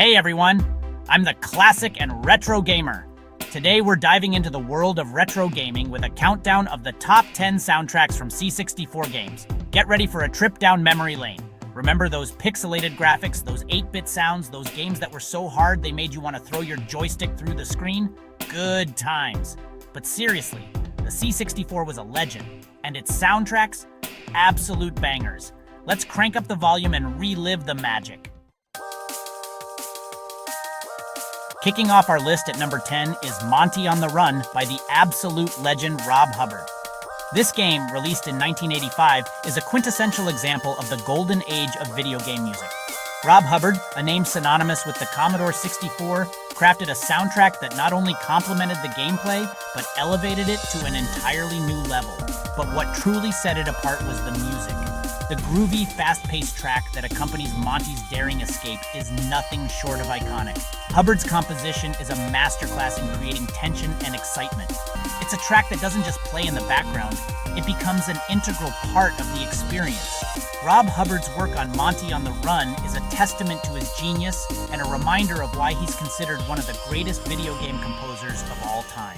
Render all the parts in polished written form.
Hey everyone, I'm the classic and retro gamer. Today we're diving into the world of retro gaming with a countdown of the top 10 soundtracks from C64 games. Get ready for a trip down memory lane. Remember those pixelated graphics, those 8-bit sounds, those games that were so hard they made you want to throw your joystick through the screen? Good times. But seriously, the C64 was a legend, and its soundtracks, absolute bangers. Let's crank up the volume and relive the magic. Kicking off our list at number 10 is Monty On The Run by the absolute legend Rob Hubbard. This game, released in 1985, is a quintessential example of the golden age of video game music. Rob Hubbard, a name synonymous with the Commodore 64, crafted a soundtrack that not only complemented the gameplay, but elevated it to an entirely new level. But what truly set it apart was the music. The groovy, fast-paced track that accompanies Monty's daring escape is nothing short of iconic. Hubbard's composition is a masterclass in creating tension and excitement. It's a track that doesn't just play in the background, it becomes an integral part of the experience. Rob Hubbard's work on Monty On The Run is a testament to his genius and a reminder of why he's considered one of the greatest video game composers of all time.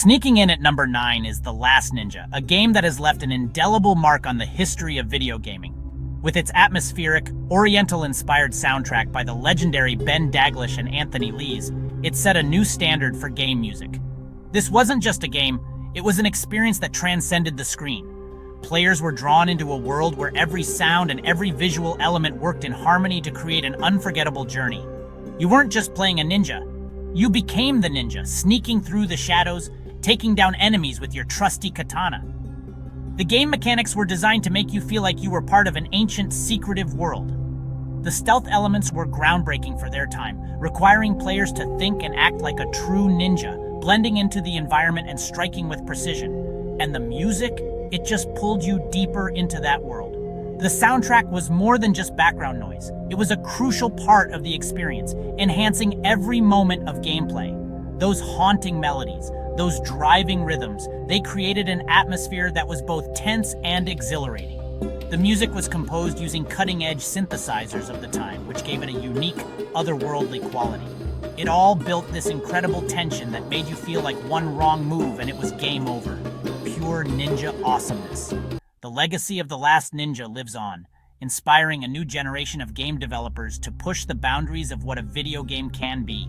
Sneaking in at number 9 is The Last Ninja, a game that has left an indelible mark on the history of video gaming. With its atmospheric, Oriental-inspired soundtrack by the legendary Ben Daglish and Anthony Lees, it set a new standard for game music. This wasn't just a game, it was an experience that transcended the screen. Players were drawn into a world where every sound and every visual element worked in harmony to create an unforgettable journey. You weren't just playing a ninja, you became the ninja, sneaking through the shadows, taking down enemies with your trusty katana. The game mechanics were designed to make you feel like you were part of an ancient, secretive world. The stealth elements were groundbreaking for their time, requiring players to think and act like a true ninja, blending into the environment and striking with precision. And the music, it just pulled you deeper into that world. The soundtrack was more than just background noise. It was a crucial part of the experience, enhancing every moment of gameplay. Those haunting melodies, those driving rhythms, they created an atmosphere that was both tense and exhilarating. The music was composed using cutting-edge synthesizers of the time, which gave it a unique, otherworldly quality. It all built this incredible tension that made you feel like one wrong move and it was game over. Pure ninja awesomeness. The legacy of The Last Ninja lives on, inspiring a new generation of game developers to push the boundaries of what a video game can be.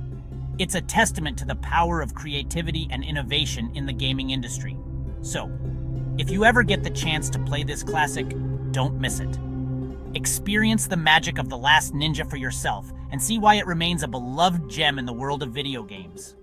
It's a testament to the power of creativity and innovation in the gaming industry. So, if you ever get the chance to play this classic, don't miss it. Experience the magic of The Last Ninja for yourself and see why it remains a beloved gem in the world of video games.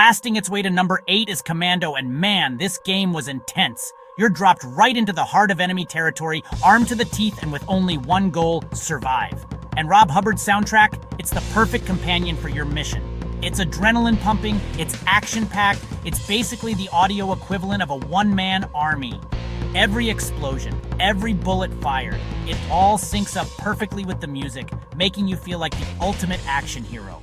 Blasting its way to number 8 is Commando, and man, this game was intense. You're dropped right into the heart of enemy territory, armed to the teeth and with only one goal: survive. And Rob Hubbard's soundtrack, it's the perfect companion for your mission. It's adrenaline pumping, it's action-packed, it's basically the audio equivalent of a one-man army. Every explosion, every bullet fired, it all syncs up perfectly with the music, making you feel like the ultimate action hero.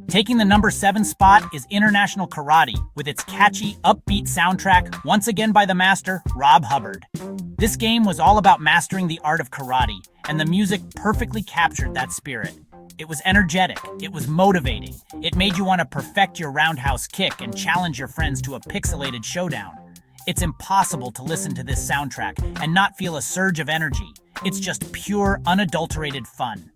Taking the number 7 spot is International Karate, with its catchy, upbeat soundtrack, once again by the master, Rob Hubbard. This game was all about mastering the art of karate, and the music perfectly captured that spirit. It was energetic, it was motivating, it made you want to perfect your roundhouse kick and challenge your friends to a pixelated showdown. It's impossible to listen to this soundtrack and not feel a surge of energy. It's just pure, unadulterated fun.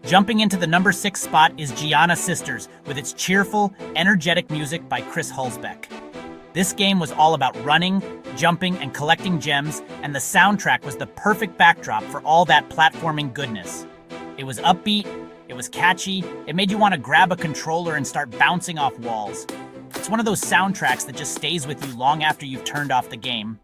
Jumping into the number 6 spot is Giana Sisters, with its cheerful, energetic music by Chris Hulsbeck. This game was all about running, jumping, and collecting gems, and the soundtrack was the perfect backdrop for all that platforming goodness. It was upbeat, it was catchy, it made you want to grab a controller and start bouncing off walls. It's one of those soundtracks that just stays with you long after you've turned off the game.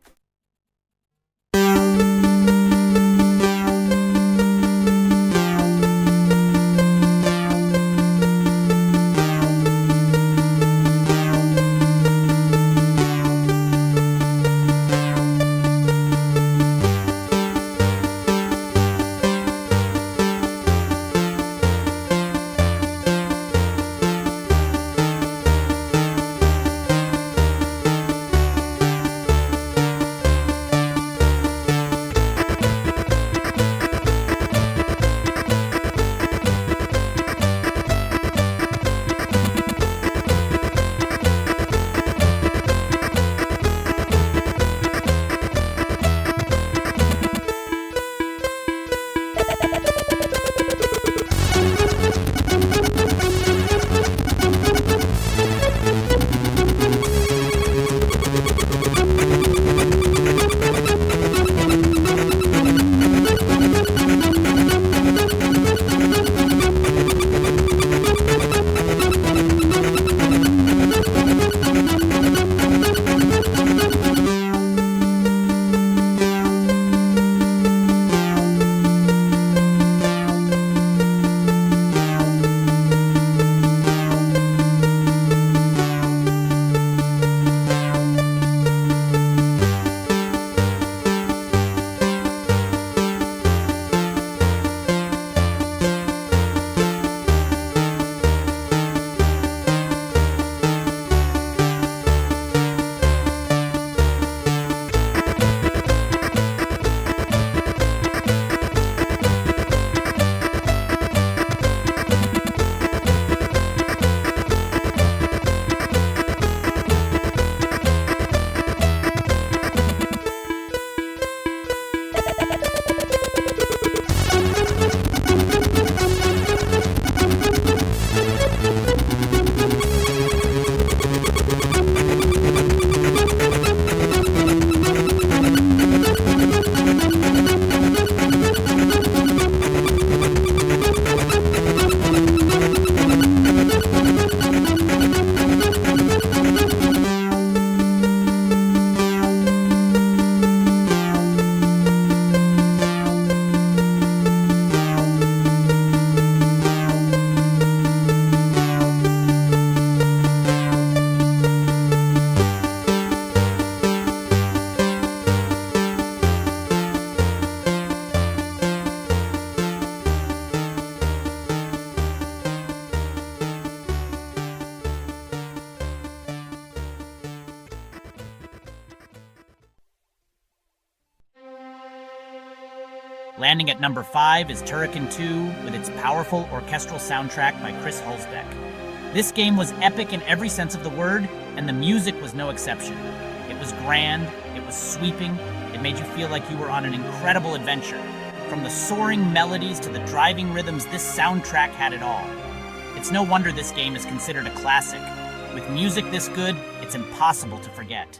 Landing at number 5 is Turrican 2 with its powerful orchestral soundtrack by Chris Hulsbeck. This game was epic in every sense of the word, and the music was no exception. It was grand, it was sweeping, it made you feel like you were on an incredible adventure. From the soaring melodies to the driving rhythms, this soundtrack had it all. It's no wonder this game is considered a classic. With music this good, it's impossible to forget.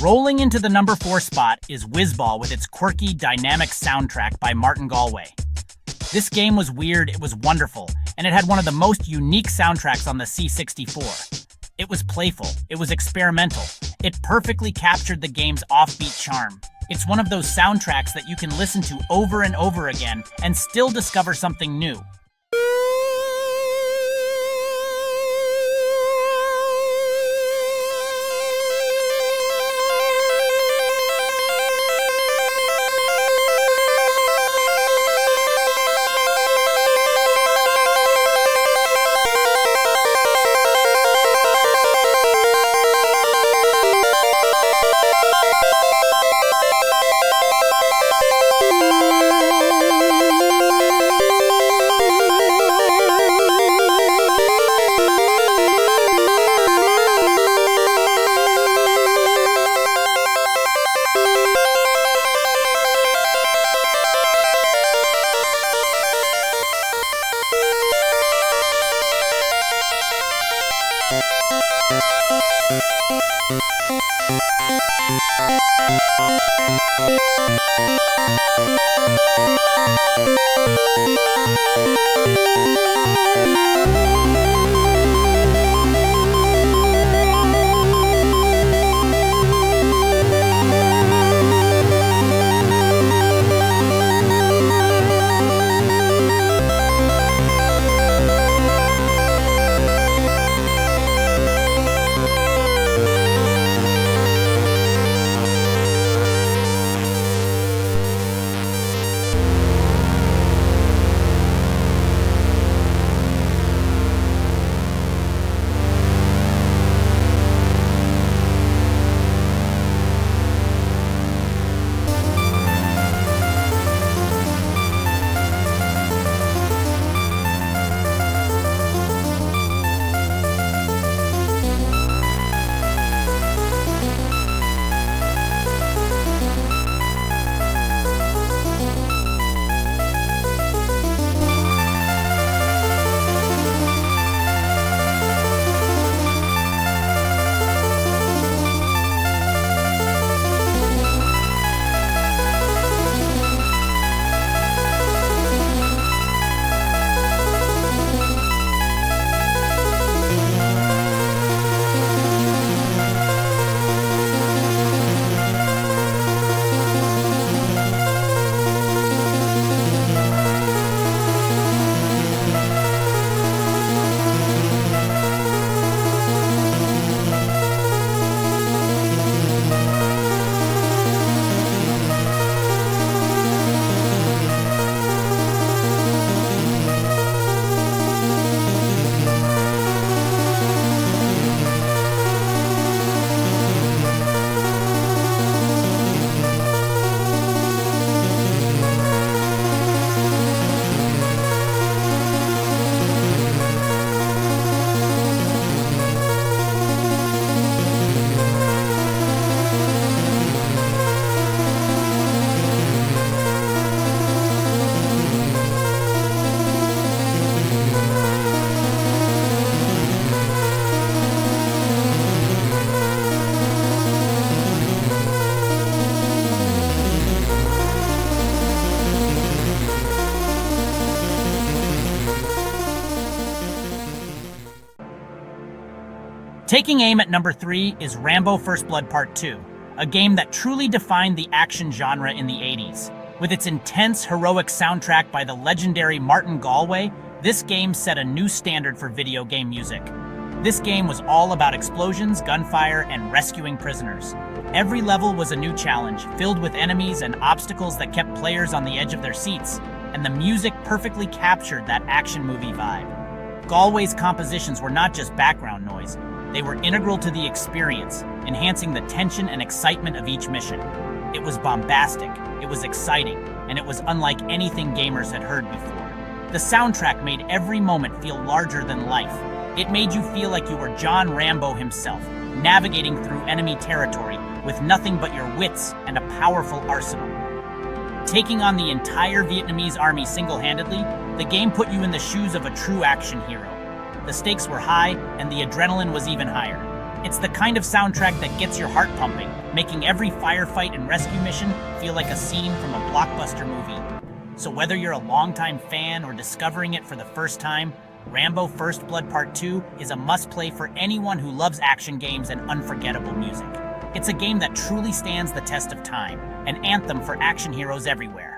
Rolling into the number 4 spot is Wizball with its quirky, dynamic soundtrack by Martin Galway. This game was weird, it was wonderful, and it had one of the most unique soundtracks on the C64. It was playful, it was experimental, it perfectly captured the game's offbeat charm. It's one of those soundtracks that you can listen to over and over again and still discover something new. Taking aim at number 3 is Rambo First Blood Part 2, a game that truly defined the action genre in the 80s. With its intense, heroic soundtrack by the legendary Martin Galway, this game set a new standard for video game music. This game was all about explosions, gunfire, and rescuing prisoners. Every level was a new challenge, filled with enemies and obstacles that kept players on the edge of their seats, and the music perfectly captured that action movie vibe. Galway's compositions were not just background noise, they were integral to the experience, enhancing the tension and excitement of each mission. It was bombastic, it was exciting, and it was unlike anything gamers had heard before. The soundtrack made every moment feel larger than life. It made you feel like you were John Rambo himself, navigating through enemy territory with nothing but your wits and a powerful arsenal. Taking on the entire Vietnamese army single-handedly, the game put you in the shoes of a true action hero. The stakes were high, and the adrenaline was even higher. It's the kind of soundtrack that gets your heart pumping, making every firefight and rescue mission feel like a scene from a blockbuster movie. So whether you're a longtime fan or discovering it for the first time, Rambo First Blood Part 2 is a must-play for anyone who loves action games and unforgettable music. It's a game that truly stands the test of time, an anthem for action heroes everywhere.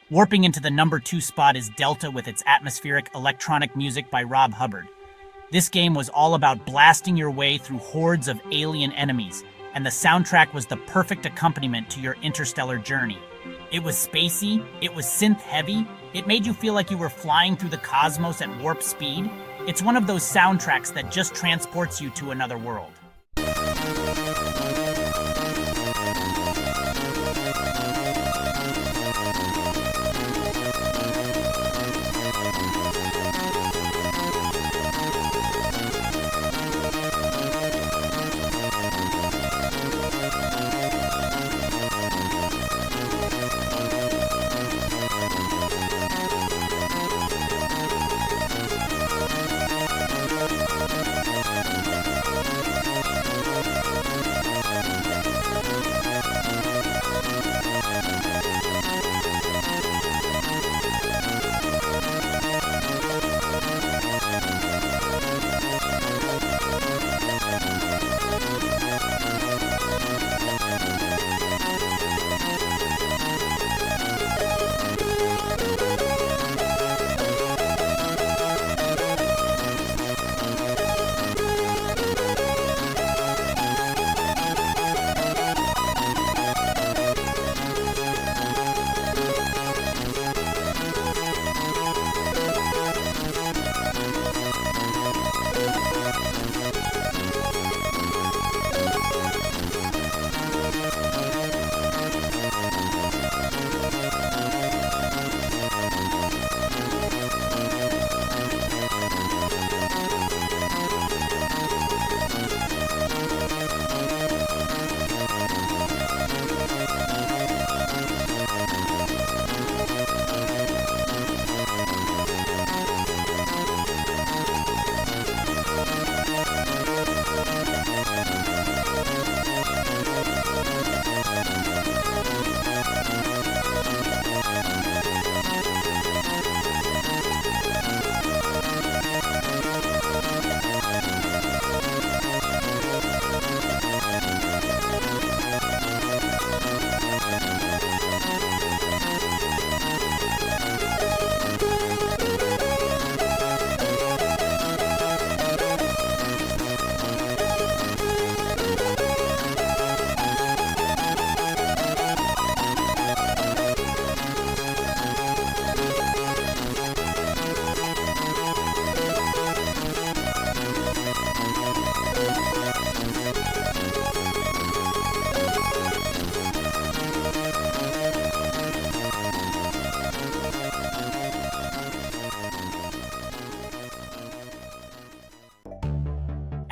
Warping into the number 2 spot is Delta with its atmospheric electronic music by Rob Hubbard. This game was all about blasting your way through hordes of alien enemies, and the soundtrack was the perfect accompaniment to your interstellar journey. It was spacey, it was synth-heavy, it made you feel like you were flying through the cosmos at warp speed. It's one of those soundtracks that just transports you to another world.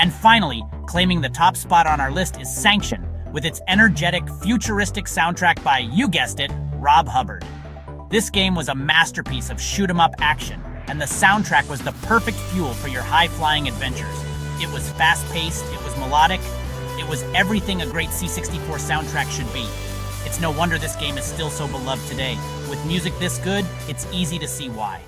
And finally, claiming the top spot on our list is Sanxion, with its energetic, futuristic soundtrack by, you guessed it, Rob Hubbard. This game was a masterpiece of shoot-'em-up action, and the soundtrack was the perfect fuel for your high-flying adventures. It was fast-paced, it was melodic, it was everything a great C64 soundtrack should be. It's no wonder this game is still so beloved today. With music this good, it's easy to see why.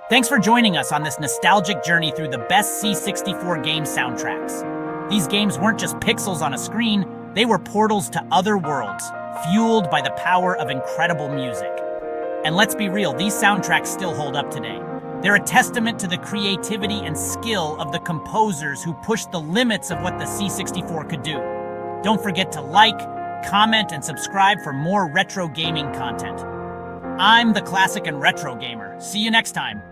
Thanks for joining us on this nostalgic journey through the best C64 game soundtracks. These games weren't just pixels on a screen, they were portals to other worlds, fueled by the power of incredible music. And let's be real, these soundtracks still hold up today. They're a testament to the creativity and skill of the composers who pushed the limits of what the C64 could do. Don't forget to like, comment, and subscribe for more retro gaming content. I'm the Classic and Retro Gamer. See you next time.